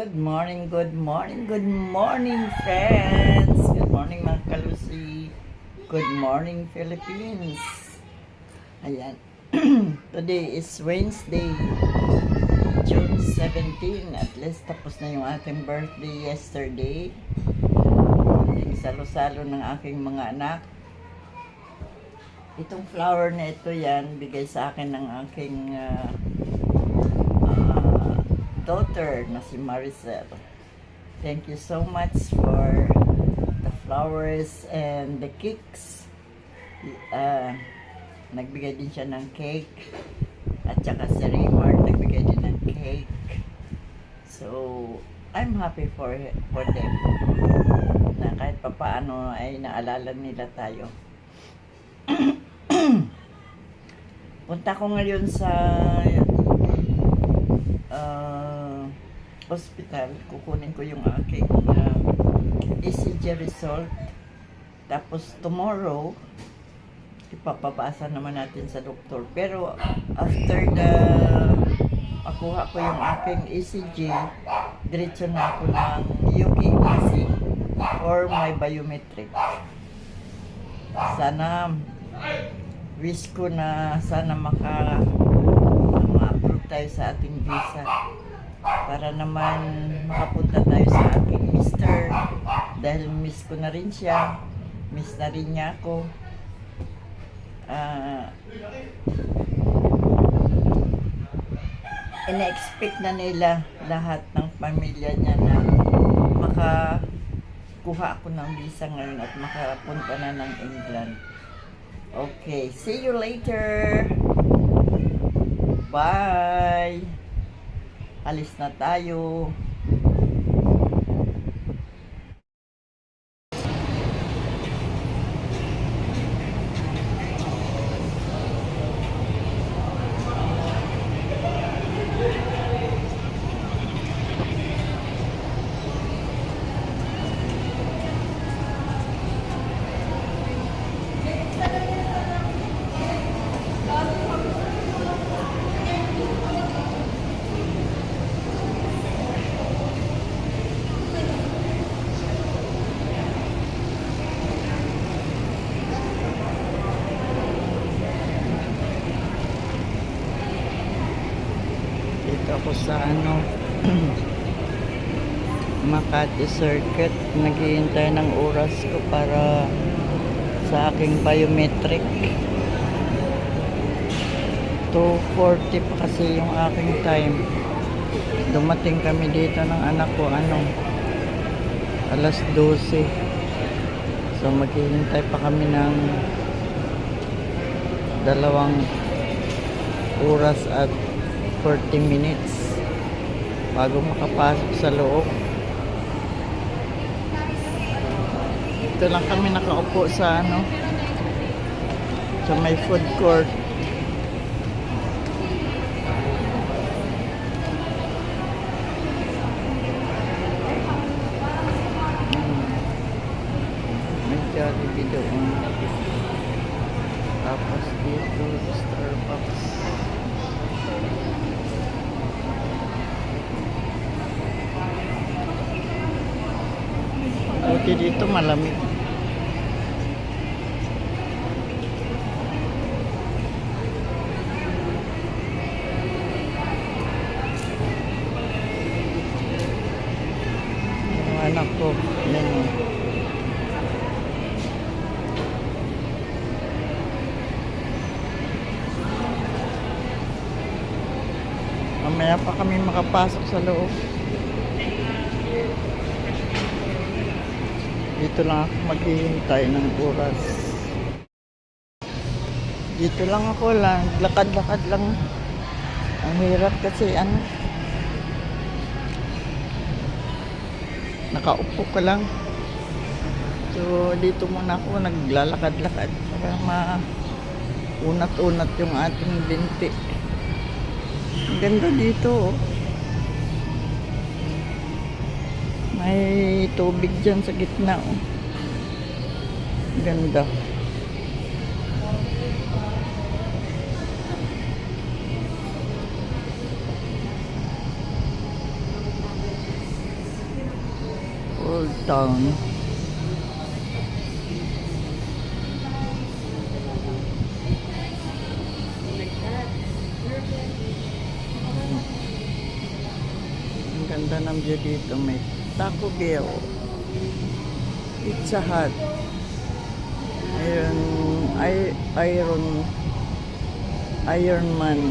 Good morning, good morning, good morning, friends! Good morning, mga kalusi! Good morning, Philippines! Ayan. Today is Wednesday, June 17. At least tapos na yung aking birthday yesterday. Kunting salo-salo ng aking mga anak. Itong flower na ito yan, bigay sa akin ng aking daughter na si Maricel. Thank you so much for the flowers and the cakes. Nagbigay din siya ng cake. At saka si Raymart nagbigay din ng cake. So, I'm happy for them. Na kahit papaano ay naalala nila tayo. Punta ko ngayon sa hospital. Kukunin ko yung aking ECG result. Tapos tomorrow ipapabasa naman natin sa doktor. Pero after makuha ko yung aking ECG, diretso na ako ng UKMC for my biometric. Sana wish ko na sana ma-approve tayo sa ating visa para naman makapunta tayo sa aking mister, dahil miss ko na rin siya, miss na rin niya ako. Ina-expect na nila lahat ng pamilya niya na makakuha ako ng visa ngayon at makapunta na ng England. Okay, see you later. Bye. Alis na tayo. Dito ako sa Makati Circuit. Naghihintay ng oras ko para sa aking biometric. 2:40 pa kasi yung aking time. Dumating kami dito ng anak ko alas 12. So maghihintay pa kami ng 2 oras at 40 minutes bago makapasok sa loob. Ito lang kami nakaupo sa sa may food court. May Jollibee doon. Tapos dito Starbucks. Buti dito malamig. Yung anak ko, yan o. Mamaya pa kami makapasok sa loob. Dito lang ako maghihintay ng oras. Dito lang ako lakad-lakad lang. Ang hirap kasi nakaupo ka lang. So dito muna ako naglalakad-lakad para maunat-unat yung ating binti. Ang ganda dito, oh. May tubig dyan sa gitna, oh. Ganda. town. Ang ganda ng view dito. May Taco Bell, Pizza Hut, Iron Man,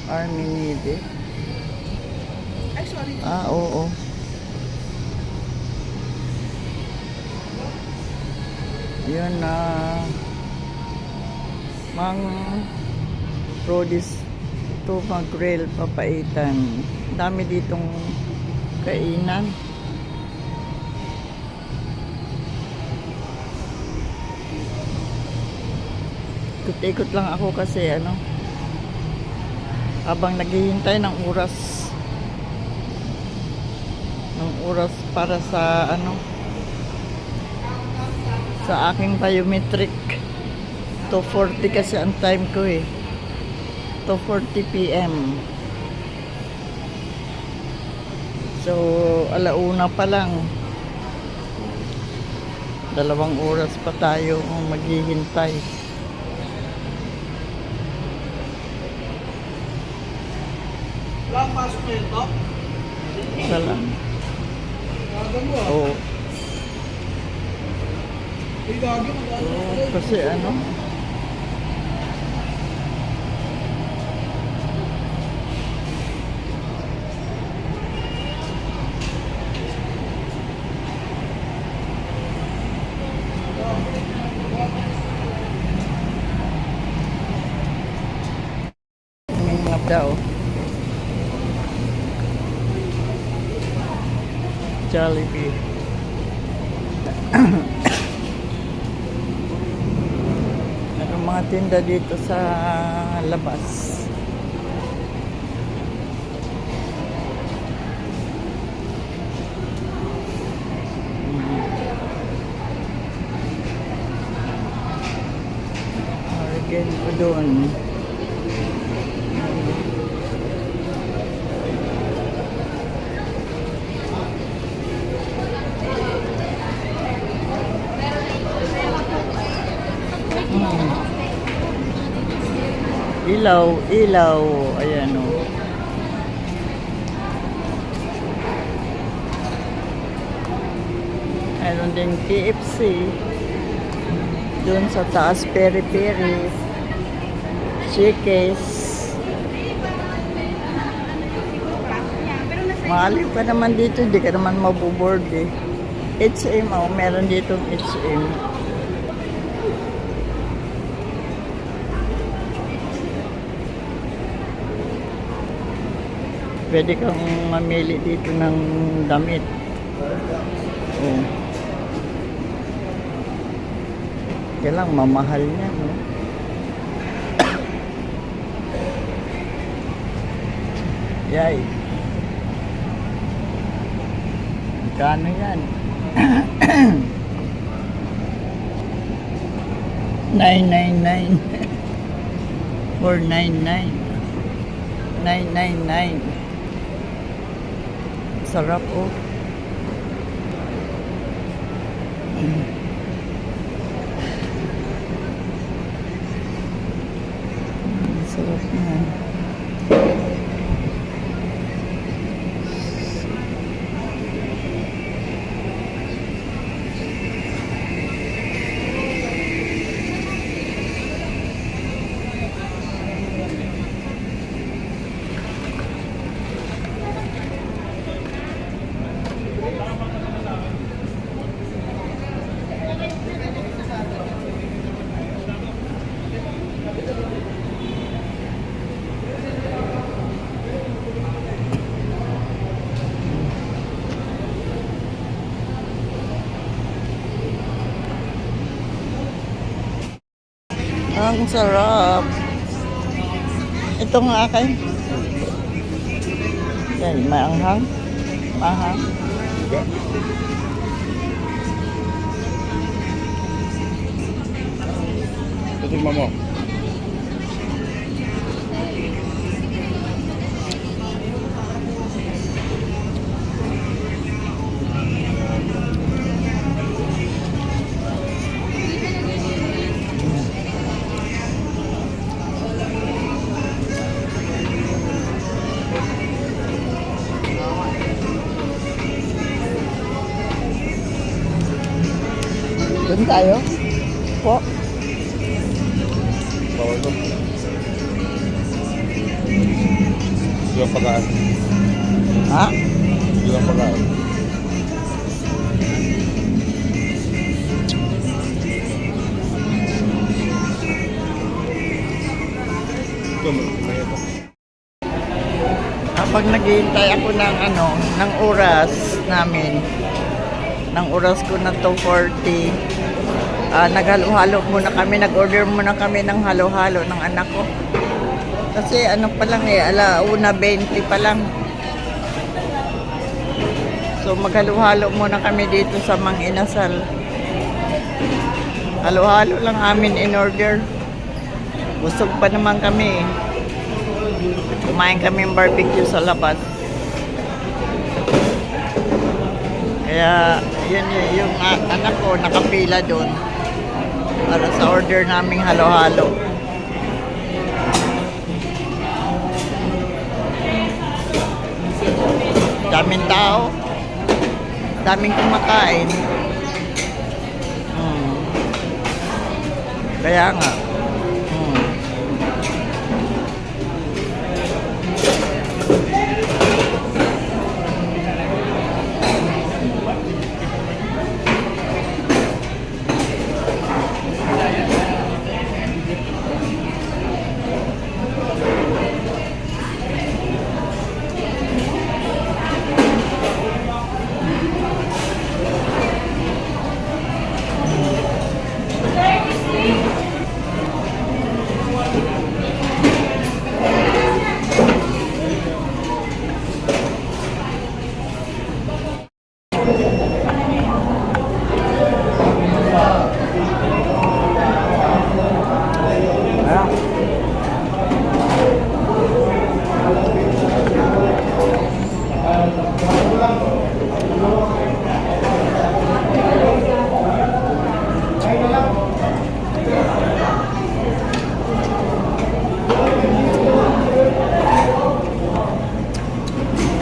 Army Navy. Ay, sorry. Oo. Yun na mang produce to mag-grill papaitan. Dami ditong kainan. Ikot-ikot lang ako kasi habang naghihintay ng oras para sa sa aking biometric. 2:40 kasi ang time ko 2:40 PM. So, 1:00 pa lang. 2 oras pa tayo maghihintay. Lang pasok na ito? Isa lang. Gagano ah. Oo. Ay, gagano. Kasi may mga daw. Jollibee. Merong mga tinda dito sa labas. Again po doon. Ilaw. Ayan o. Meron din KFC. Doon sa taas, peri-peri. Chickies. Maaliw ka naman dito, hindi ka naman mabuboard H&M, meron dito H&M. Pwede kang mamili dito ng damit. Oh. Kaya lang, mamahal niya, no? Yay. Magkano yan? 999. 499. 999. Sarap oh. Sarap na. Ang sarap. Ito nga akin. Yan, maanghang. Maanghang. Tingnan mo. Doon tayo? Po? Bawal to. Hindi ang pagkaan. Ha? Hindi ang pagkaan. Ito, may ito. Kapag naghihintay ako ng ng oras namin, ng oras ko na 2:40, naghalo-halo muna kami, nag-order muna kami ng halo-halo ng anak ko. Kasi pa lang 1:20 pa lang. So maghalo-halo muna kami dito sa Mang Inasal. Halo-halo lang amin in order. Busog pa naman kami. Kumain kami ng barbecue sa labas. Kaya yun yung anak ko nakapila doon para sa order naming halo-halo. Daming tao. Daming kumakain. Kaya nga.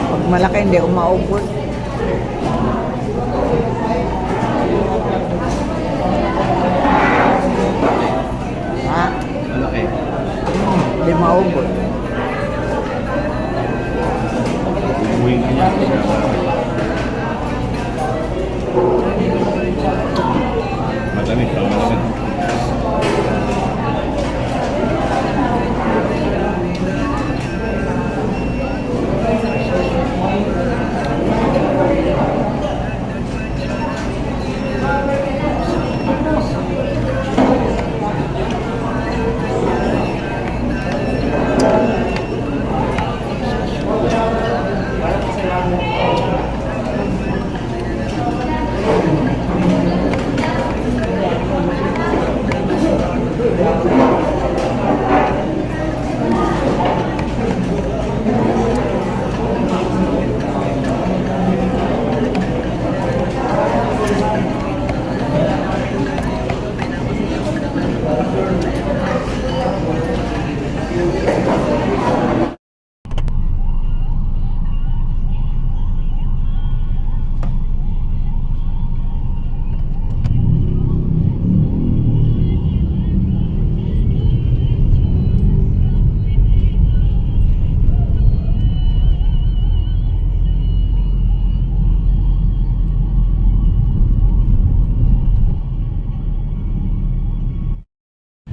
Pag malaki hindi ako maubos. Ha? Malaki. Hindi maubos. Uwing niya. Matamis pa, matamis.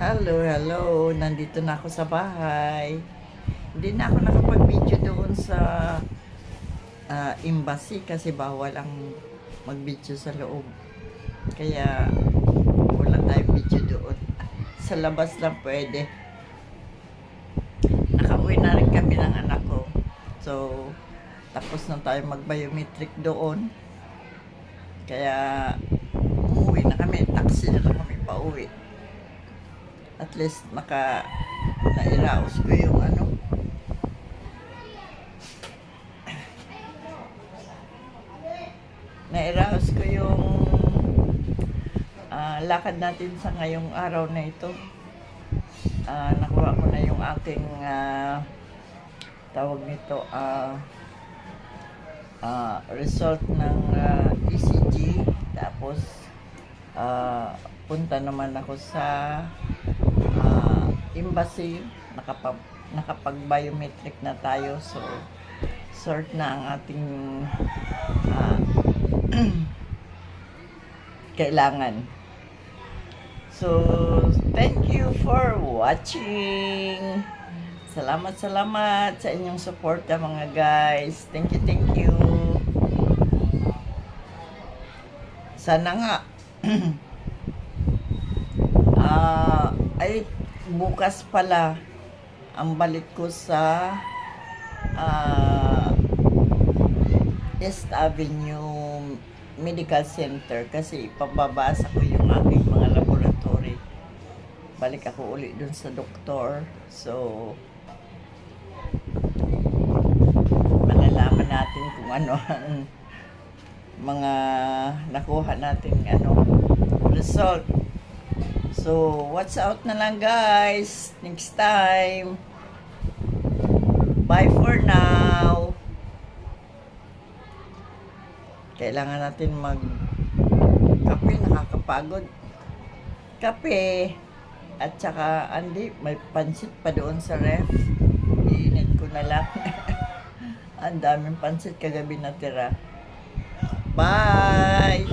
Hello. Nandito na ako sa bahay. Hindi na ako nakapag-video doon sa embassy kasi bawal ang mag-video sa loob. Kaya wala tayong video doon. Sa labas lang pwede. Nakauwi na rin kami ng anak ko. So, tapos na tayo mag-biometric doon. Kaya umuwi na kami. Taxi na lang kami pa uwi. At least nairaos ko yung nairaos ko yung lakad natin sa ngayong araw na ito. Nakuha ko na yung aking tawag nito result ng ECG, tapos punta naman ako sa embassy. Nakapag-biometric na tayo. So, sort na ang ating ah, kailangan. So, thank you for watching. Salamat sa inyong suporta mga guys. Thank you. Sana nga ay bukas pala ang balik ko sa East Avenue Medical Center kasi ipababasa ko yung aking mga laboratory. Balik ako uli dun sa doktor. So, malalaman natin kung ano ang mga nakuha nating result. So, watch out na lang guys. Next time. Bye for now. Kailangan natin mag-kape. Nakakapagod. Kape. At saka, Andy, may pansit pa doon sa ref. Iinit ko na lang. Ang daming pansit kagabi natira. Bye!